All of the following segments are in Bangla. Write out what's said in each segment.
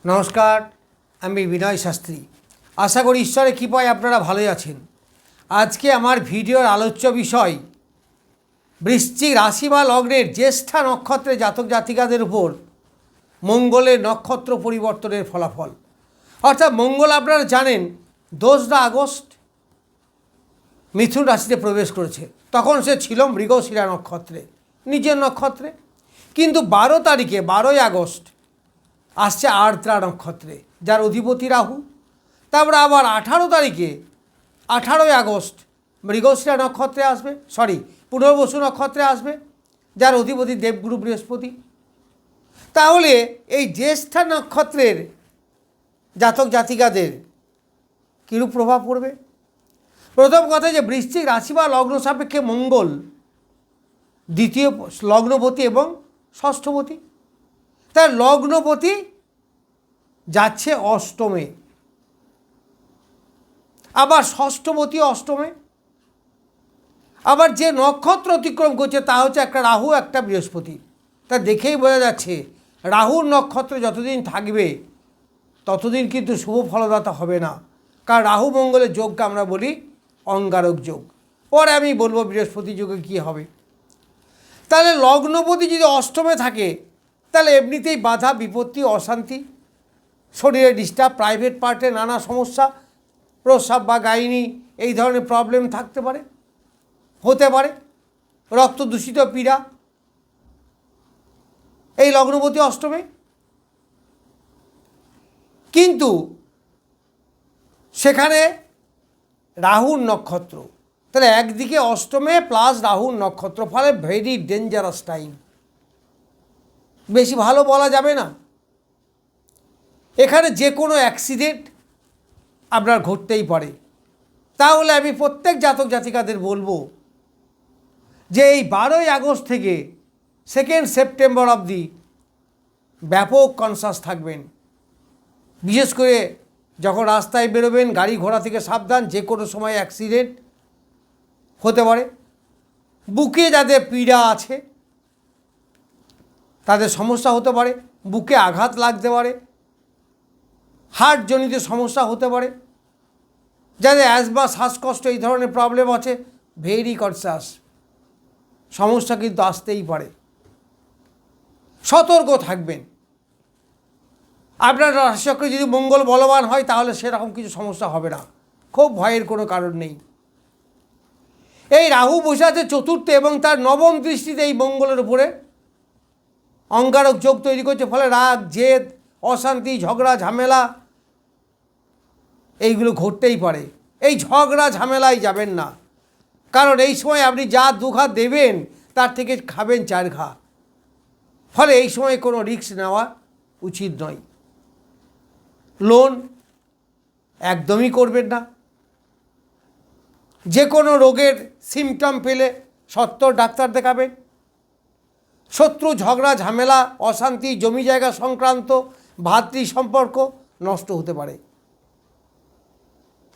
নমস্কার, আমি বিনয় শাস্ত্রী। আশা করি ঈশ্বরের কৃপায় আপনারা ভালোই আছেন। আজকে আমার ভিডিওর আলোচ্য বিষয় বৃশ্চিক রাশি বা লগ্নের জ্যেষ্ঠা নক্ষত্রের জাতক জাতিকাদের উপর মঙ্গলের নক্ষত্র পরিবর্তনের ফলাফল। অর্থাৎ মঙ্গল আপনারা জানেন 2 আগস্ট মিথুন রাশিতে প্রবেশ করেছে। তখন সে ছিল মৃগশিরা নক্ষত্রে, নিজের নক্ষত্রে। কিন্তু 12 তারিখে 12ই আগস্ট আসছে আর্দ্রা নক্ষত্রে, যার অধিপতি রাহু। তারপরে আবার 18 তারিখে 18ই আগস্ট মৃগশিরা নক্ষত্রে আসবে, পুনর্বসু নক্ষত্রে আসবে, যার অধিপতি দেবগুরু বৃহস্পতি। তাহলে এই জ্যেষ্ঠা নক্ষত্রের জাতক জাতিকাদের কীরূপ প্রভাব পড়বে? প্রথম কথা যে বৃশ্চিক রাশি বা লগ্ন সাপেক্ষে মঙ্গল দ্বিতীয় লগ্নপতি এবং ষষ্ঠপতি। তার লগ্নপতি যাচ্ছে অষ্টমে, আবার ষষ্ঠপতি অষ্টমে। আবার যে নক্ষত্র অতিক্রম করছে তা হচ্ছে একটা রাহু, একটা বৃহস্পতি। তা দেখেই বোঝা যাচ্ছে রাহুর নক্ষত্র যতদিন থাকবে ততদিন কিন্তু শুভ ফলদাতা হবে না। কারণ রাহু মঙ্গলের যোগকে আমরা বলি অঙ্গারক যোগ। পরে আমি বলবো বৃহস্পতি যোগে কী হবে। তাহলে লগ্নপতি যদি অষ্টমে থাকে তাহলে এমনিতেই বাধা, বিপত্তি, অশান্তি, শরীরে ডিস্টার্ব, প্রাইভেট পার্টে নানা সমস্যা, প্রস্রাব বা গাইনি এই ধরনের প্রবলেম থাকতে পারে, হতে পারে, রক্ত দূষিত পীড়া এই লগ্নপতি অষ্টমে। কিন্তু সেখানে রাহুর নক্ষত্র, তাহলে একদিকে অষ্টমে প্লাস রাহুর নক্ষত্র, ফলে ভেরি ডেঞ্জারাস টাইম। বেশি ভালো বলা যাবে না। এখানে যে কোনো অ্যাক্সিডেন্ট আপনার ঘটতেই পারে। তাহলে আমি প্রত্যেক জাতক জাতিকাদের বলবো যে এই 12ই আগস্ট থেকে 2 সেপ্টেম্বর অবধি ব্যাপক কনসাস থাকবেন। বিশেষ করে যখন রাস্তায় বেরোবেন গাড়ি ঘোড়া থেকে সাবধান, যে কোনো সময় অ্যাক্সিডেন্ট হতে পারে। বুকে যাদের পীড়া আছে তাদের সমস্যা হতে পারে, বুকে আঘাত লাগতে পারে, হার্টজনিত সমস্যা হতে পারে। যাদের অ্যাজমা, শ্বাসকষ্ট এই ধরনের প্রবলেম আছে, ভেরি কনসাস, সমস্যা কিন্তু আসতেই পারে। সতর্ক থাকবেন। আপনার রাশিচক্রে যদি মঙ্গল বলবান হয় তাহলে সেরকম কিছু সমস্যা হবে না, খুব ভয়ের কোনো কারণ নেই। এই রাহু বসে আছে চতুর্থে এবং তার নবম দৃষ্টিতে এই মঙ্গলের উপরে অঙ্গারক যোগ তৈরি করছে। ফলে রাগ, জেদ, অশান্তি, ঝগড়া, ঝামেলা এইগুলো ঘটতেই পারে। এই ঝগড়া ঝামেলায় যাবেন না, কারণ এই সময় আপনি যা 2 ঘা দেবেন তার থেকে খাবেন 4 ঘা। ফলে এই সময় কোনো রিস্ক নেওয়া উচিত নয়। লোন একদমই করবেন না। যে কোনো রোগের সিমটম পেলে সত্বর ডাক্তার দেখাবেন। শত্রু, ঝগড়া, ঝামেলা, অশান্তি, জমি জায়গা সংক্রান্ত ভাতৃ সম্পর্ক নষ্ট হতে পারে।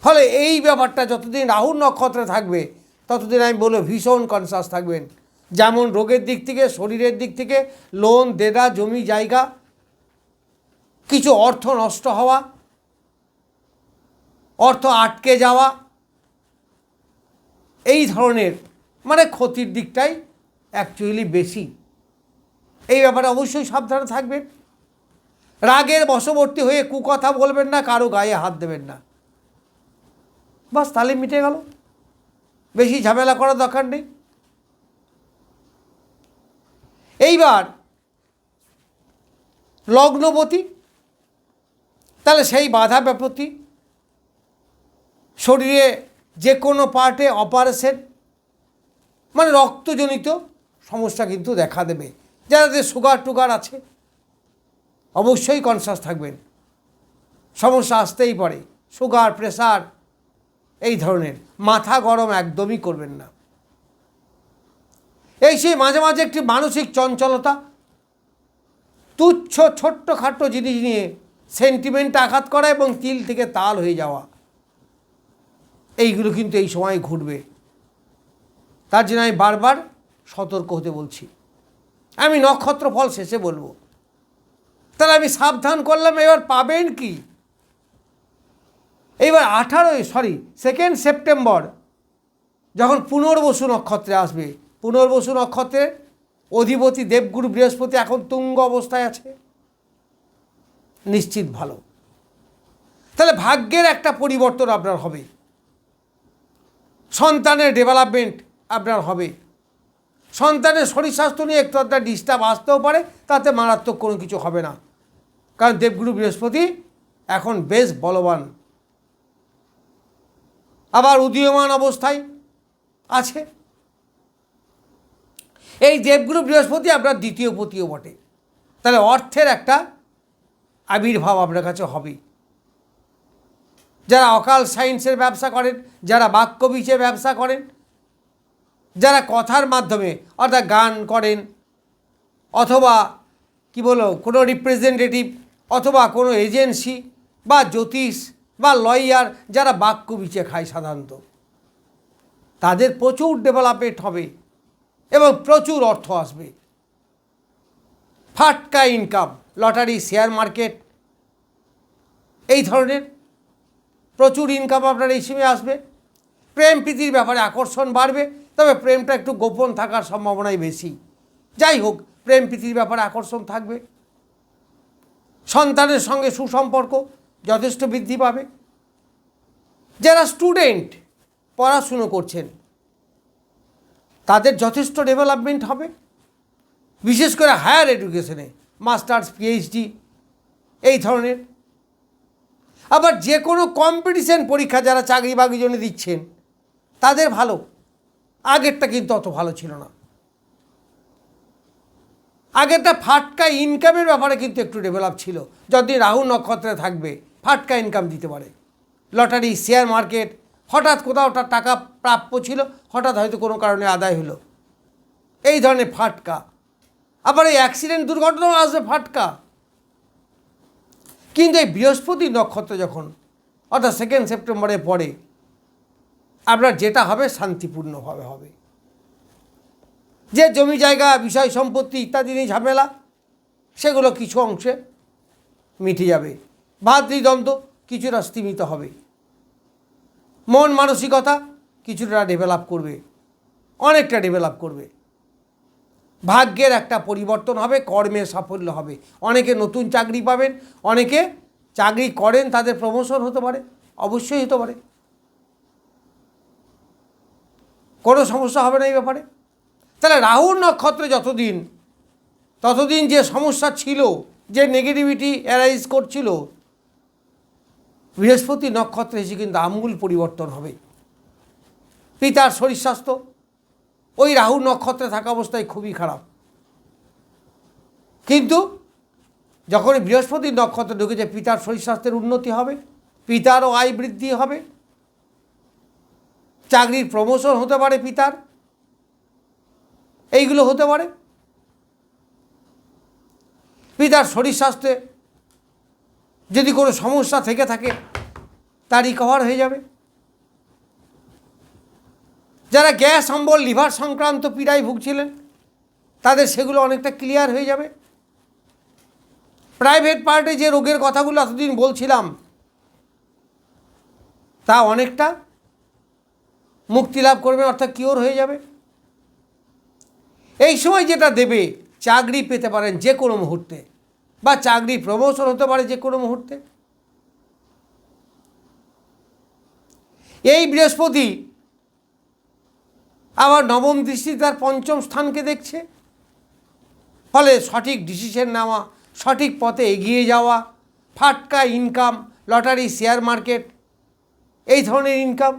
ফলে এই ব্যাপারটা যতদিন রাহুর নক্ষত্রে থাকবে ততদিন আমি বলবো ভীষণ কনসাস থাকবেন। যেমন রোগের দিক থেকে, শরীরের দিক থেকে, লোন দেনা, জমি জায়গা, কিছু অর্থ নষ্ট হওয়া, অর্থ আটকে যাওয়া, এই ধরনের মানে ক্ষতির দিকটাই অ্যাকচুয়ালি বেশি। এই ব্যাপারে অবশ্যই সাবধানে থাকবেন। রাগের বশবর্তী হয়ে কুকথা বলবেন না, কারো গায়ে হাত দেবেন না, বাস তাহলে মিটে গেল। বেশি ঝামেলা করার দরকার নেই। এইবার লগ্নপতি, তাহলে সেই বাধা বিপত্তি, শরীরে যে কোনো পার্টে অপারেশন মানে রক্তজনিত সমস্যা কিন্তু দেখা দেবে। যাদের সুগার টুগার আছে অবশ্যই কনসাস থাকবেন, সমস্যা আসতেই পারে। সুগার, প্রেসার এই ধরনের। মাথা গরম একদমই করবেন না। এই সেই মাঝে মাঝে একটি মানসিক চঞ্চলতা, তুচ্ছ ছোট্টখাট্ট জিনিস নিয়ে সেন্টিমেন্টে আঘাত করা এবং তিল থেকে তাল হয়ে যাওয়া, এইগুলো কিন্তু এই সময় ঘটবে। তার জন্য আমি বারবার সতর্ক হতে বলছি। আমি নক্ষত্র ফল শেষে বলবো। তাহলে আমি সাবধান করলাম, এবার পাবেন কি? এইবার 2 সেপ্টেম্বর যখন পুনর্বসু নক্ষত্রে আসবে, পুনর্বসু নক্ষত্রের অধিপতি দেবগুরু বৃহস্পতি এখন তুঙ্গ অবস্থায় আছে, নিশ্চিত ভালো। তাহলে ভাগ্যের একটা পরিবর্তন আপনার হবে, সন্তানের ডেভেলপমেন্ট আপনার হবে, সন্তানের শরীর স্বাস্থ্য নিয়ে একটু একটা ডিস্টার্ব আসতেও পারে, তাতে মারাত্মক কোনো কিছু হবে না, কারণ দেবগুরু বৃহস্পতি এখন বেশ বলবান, আবার উদীয়মান অবস্থায় আছে। এই দেবগুরু বৃহস্পতি আপনার দ্বিতীয় পতিও বটে, তাহলে অর্থের একটা আবির্ভাব আপনার কাছে হবে। যারা অকাল সায়েন্সের ব্যবসা করেন, যারা বাক্যবীজের ব্যবসা করেন, যারা কথার মাধ্যমে অর্থাৎ গান করেন, অথবা কি বলো কোনো রিপ্রেজেন্টেটিভ, অথবা কোনো এজেন্সি বা জ্যোতিষ বা লয়ার, যারা বাক্যবীজে খায় সাধারণত, তাদের প্রচুর ডেভেলপমেন্ট হবে এবং প্রচুর অর্থ আসবে। ফাটকা ইনকাম, লটারি, শেয়ার মার্কেট, এই ধরনের প্রচুর ইনকাম আপনার এই সময় আসবে। প্রেম প্রীতির ব্যাপারে আকর্ষণ বাড়বে, তবে প্রেমটা একটু গোপন থাকার সম্ভাবনাই বেশি। যাই হোক, প্রেম প্রীতির ব্যাপারে আকর্ষণ থাকবে। সন্তানের সঙ্গে সুসম্পর্ক যথেষ্ট বৃদ্ধি পাবে। যারা স্টুডেন্ট পড়াশুনো করছেন, তাদের যথেষ্ট ডেভেলপমেন্ট হবে, বিশেষ করে হায়ার এডুকেশনে, মাস্টার্স, পিএইচডি এই ধরনের। আবার যে কোনো কম্পিটিশন পরীক্ষা যারা চাকরি বাকরির জন্য দিচ্ছেন, তাদের ভালো, আগেরটা কিন্তু অত ভালো ছিল না। আগেরটা ফাটকা ইনকামের ব্যাপারে কিন্তু একটু ডেভেলপ ছিল, যতদিন রাহু নক্ষত্রে থাকবে ফাটকা ইনকাম দিতে পারে। লটারি, শেয়ার মার্কেট, হঠাৎ কোথাও তার টাকা প্রাপ্য ছিল, হঠাৎ হয়তো কোনো কারণে আদায় হলো, এই ধরনের ফাটকা। আবার এই অ্যাক্সিডেন্ট, দুর্ঘটনাও আসবে ফাটকা। কিন্তু এই বৃহস্পতি নক্ষত্র যখন অর্থাৎ 2 সেপ্টেম্বরের পরে আপনার যেটা হবে শান্তিপূর্ণভাবে হবে। যে জমি জায়গা, বিষয় সম্পত্তি ইত্যাদি নিয়ে ঝামেলা, সেগুলো কিছু অংশে মিটে যাবে। ভাতৃদ্বন্দ্ব কিছুটা স্তীমিত হবে। মন মানসিকতা কিছুটা ডেভেলপ করবে, অনেকটা ডেভেলপ করবে। ভাগ্যের একটা পরিবর্তন হবে, কর্মে সাফল্য হবে। অনেকে নতুন চাকরি পাবেন, অনেকে চাকরি করেন তাদের প্রমোশন হতে পারে, অবশ্যই হতে পারে, কোনো সমস্যা হবে না এই ব্যাপারে। তাহলে রাহুর নক্ষত্রে ততদিন যে সমস্যা ছিল, যে নেগেটিভিটি অ্যারাইজ করছিল, বৃহস্পতি নক্ষত্রে এসে কিন্তু আমূল পরিবর্তন হবে। পিতার শরীর স্বাস্থ্য ওই রাহু নক্ষত্রে থাকা অবস্থায় খুবই খারাপ, কিন্তু যখন বৃহস্পতি নক্ষত্রে ঢুকেছে, পিতার শরীর স্বাস্থ্যের উন্নতি হবে, পিতারও আয় বৃদ্ধি হবে, চাকরির প্রমোশন হতে পারে পিতার, এইগুলো হতে পারে। পিতার শরীর স্বাস্থ্যে যদি কোনো সমস্যা থেকে থাকে, তা রিকভার হয়ে যাবে। যারা গ্যাস, অম্বল, লিভার সংক্রান্ত পীড়ায় ভুগছিলেন, তাদের সেগুলো অনেকটা ক্লিয়ার হয়ে যাবে। প্রাইভেট পার্টে যে রোগের কথাগুলো এতদিন বলছিলাম, তা অনেকটা মুক্তি লাভ করবে, অর্থাৎ কিওর হয়ে যাবে। এই সময় যেটা দেবে, চাকরি পেতে পারেন যে কোনো মুহূর্তে, বা চাকরি প্রমোশন হতে পারে যে কোনো মুহূর্তে। এই বৃহস্পতি আবার নবম দৃষ্টি তার পঞ্চম স্থানকে দেখছে, ফলে সঠিক ডিসিশন নেওয়া, সঠিক পথে এগিয়ে যাওয়া, ফাটকা ইনকাম, লটারি, শেয়ার মার্কেট, এই ধরনের ইনকাম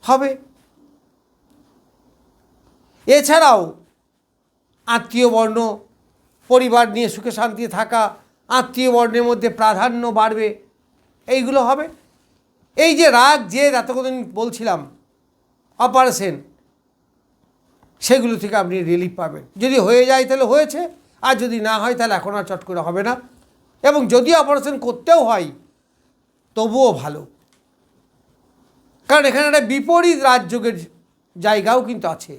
হবে। এছাড়াও আত্মীয় বর্ণ, পরিবার নিয়ে সুখে শান্তিতে থাকা, আত্মীয় বর্ণের মধ্যে প্রাধান্য বাড়বে, এইগুলো হবে। এই যে রাগ, যে এতদিন বলছিলাম অপারেশন, সেগুলো থেকে আপনি রিলিফ পাবেন। যদি হয়ে যায় তাহলে হয়েছে, আর যদি না হয় তাহলে এখন আর চট করে হবে না। এবং যদি অপারেশন করতেও হয় তবুও ভালো, কারণ এখানে একটা বিপরীত রাজযোগের জায়গাও কিন্তু আছে।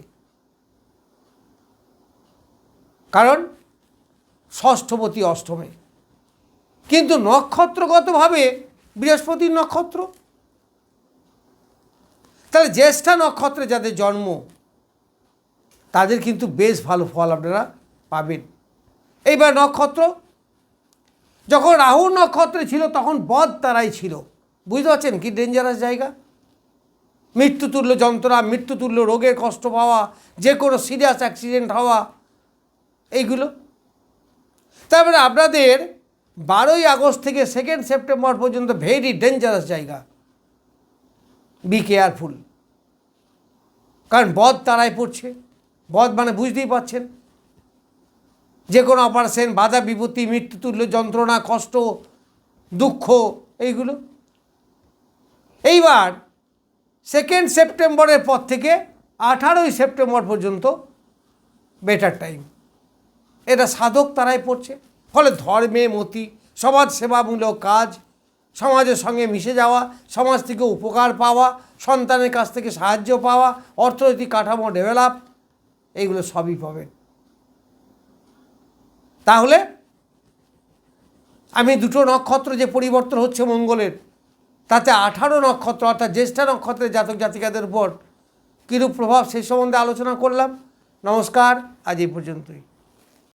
কারণ ষষ্ঠপতি অষ্টমে, কিন্তু নক্ষত্রগতভাবে বৃহস্পতির নক্ষত্র। তাহলে জ্যেষ্ঠা নক্ষত্রে যাদের জন্ম তাদের কিন্তু বেশ ভালো ফল আপনারা পাবেন। এইবার নক্ষত্র, যখন রাহুর নক্ষত্রে ছিল তখন বদ তারাই ছিল, বুঝতে পারছেন কি ডেঞ্জারাস জায়গা। মৃত্যুতুল্য যন্ত্রণা, মৃত্যুতুল্য রোগের কষ্ট পাওয়া, যে কোনো সিরিয়াস অ্যাক্সিডেন্ট হওয়া, এইগুলো। তারপরে আপনাদের 12ই আগস্ট থেকে 2 সেপ্টেম্বর পর্যন্ত ভেরি ডেঞ্জারাস জায়গা, বি কেয়ারফুল। কারণ বদ তারাই পড়ছে। বদ মানে বুঝতেই পারছেন, যে কোনো অপারেশন, বাধা বিপত্তি, মৃত্যুতুল্য যন্ত্রণা, কষ্ট, দুঃখ, এইগুলো। এইবার 2 সেপ্টেম্বরের পর থেকে 18ই সেপ্টেম্বর পর্যন্ত বেটার টাইম। এটা সাধক তারাই পড়ছে। ফলে ধর্মে মতি, সমাজ সেবামূলক কাজ, সমাজের সঙ্গে মিশে যাওয়া, সমাজ থেকে উপকার পাওয়া, সন্তানের কাছ থেকে সাহায্য পাওয়া, অর্থনৈতিক কাঠামো ডেভেলপ, এইগুলো সবই পাবেন। তাহলে আমি দুটো নক্ষত্র যে পরিবর্তন হচ্ছে মঙ্গলের, তাতে 18 নক্ষত্র অর্থাৎ জ্যেষ্ঠা নক্ষত্রের জাতক জাতিকাদের উপর কীরূপ প্রভাব সেই সম্বন্ধে আলোচনা করলাম। নমস্কার, আজ এই পর্যন্তই।